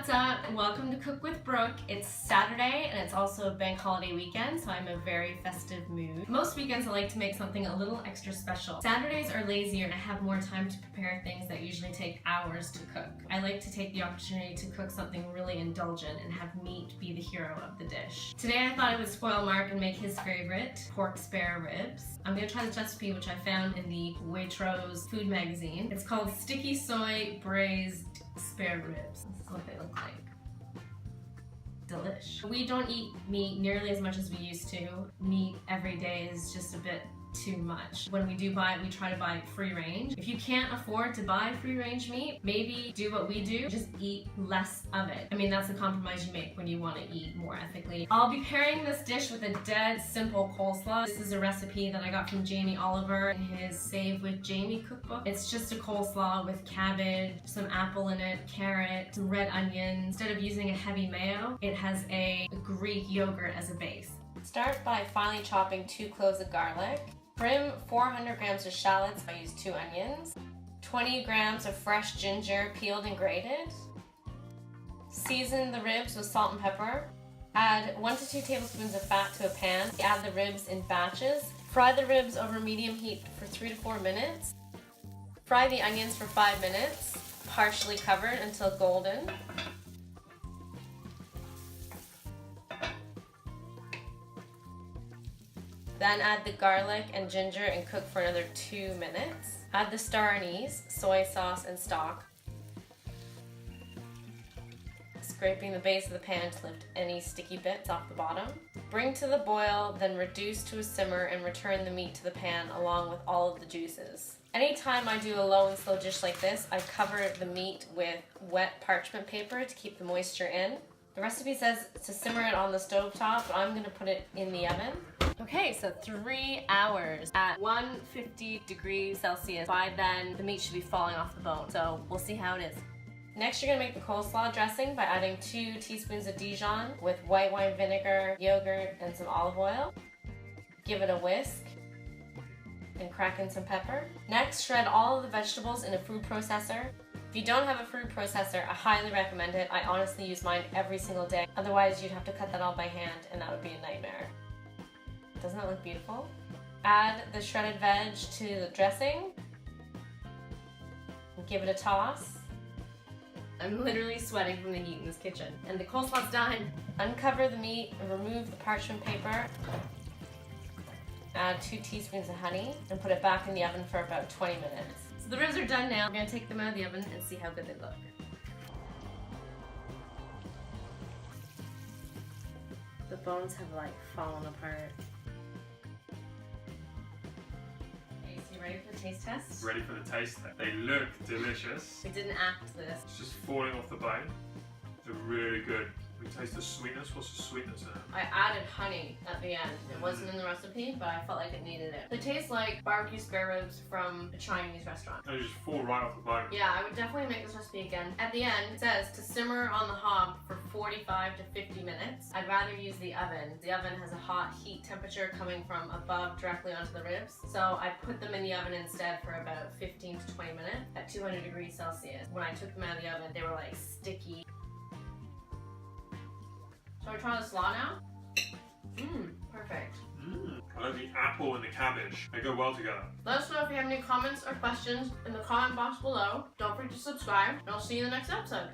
what's up? Welcome to Cook with Brooke. It's Saturday and it's also a bank holiday weekend, so I'm in a very festive mood. Most weekends I like to make something a little extra special. Saturdays are lazier and I have more time to prepare things that usually take hours to cook. I like to take the opportunity to cook something really indulgent and have meat be the hero of the dish. Today I thought I would spoil Mark and make his favorite, pork spare ribs. I'm gonna try this recipe which I found in the Waitrose food magazine. It's called sticky soy-braised spare ribs. This is what they look like. Delish. We don't eat meat nearly as much as we used to. Meat every day is just a bit too much. When we do buy it, we try to buy free range. If you can't afford to buy free range meat, maybe do what we do, just eat less of it. I mean, that's the compromise you make when you want to eat more ethically. I'll be pairing this dish with a dead simple coleslaw. This is a recipe that I got from Jamie Oliver in his Save with Jamie cookbook. It's just a coleslaw with cabbage, some apple in it, carrot, some red onion. Instead of using a heavy mayo, it has a Greek yogurt as a base. Start by finely chopping 2 cloves of garlic. Trim 400 grams of shallots. I use 2 onions. 20 grams of fresh ginger, peeled and grated. Season the ribs with salt and pepper. Add 1 to 2 tablespoons of fat to a pan. Add the ribs in batches. Fry the ribs over medium heat for 3 to 4 minutes. Fry the onions for 5 minutes, partially covered until golden. Then add the garlic and ginger and cook for another 2 minutes. Add the star anise, soy sauce, and stock. Scraping the base of the pan to lift any sticky bits off the bottom. Bring to the boil, then reduce to a simmer and return the meat to the pan along with all of the juices. Anytime I do a low and slow dish like this, I cover the meat with wet parchment paper to keep the moisture in. The recipe says to simmer it on the stove top, but I'm gonna put it in the oven. Okay, so 3 hours at 150 degrees Celsius. By then, the meat should be falling off the bone, so we'll see how it is. Next, you're gonna make the coleslaw dressing by adding 2 teaspoons of Dijon with white wine vinegar, yogurt, and some olive oil. Give it a whisk and crack in some pepper. Next, shred all of the vegetables in a food processor. If you don't have a food processor, I highly recommend it. I honestly use mine every single day. Otherwise, you'd have to cut that all by hand, and that would be a nightmare. Doesn't that look beautiful? Add the shredded veg to the dressing. And give it a toss. I'm literally sweating from the heat in this kitchen. And the coleslaw's done. Uncover the meat and remove the parchment paper. Add 2 teaspoons of honey and put it back in the oven for about 20 minutes. So the ribs are done now. I'm gonna take them out of the oven and see how good they look. The bones have like fallen apart. Okay, so you ready for the taste test? Ready for the taste test. They look delicious. We didn't act this. It's just falling off the bone. They're really good. We taste the sweetness. What's the sweetness in it? I added honey at the end. It wasn't in the recipe, but I felt like it needed it. They taste like barbecue spare ribs from a Chinese restaurant. They just fall right off the bone. Yeah, I would definitely make this recipe again. At the end, it says to simmer on the hob for 45 to 50 minutes. I'd rather use the oven. The oven has a hot heat temperature coming from above directly onto the ribs. So I put them in the oven instead for about 15 to 20 minutes at 200 degrees Celsius. When I took them out of the oven, they were like sticky. Shall we try the slaw now? Perfect. I love the apple and the cabbage. They go well together. Let us know if you have any comments or questions in the comment box below. Don't forget to subscribe, and I'll see you in the next episode.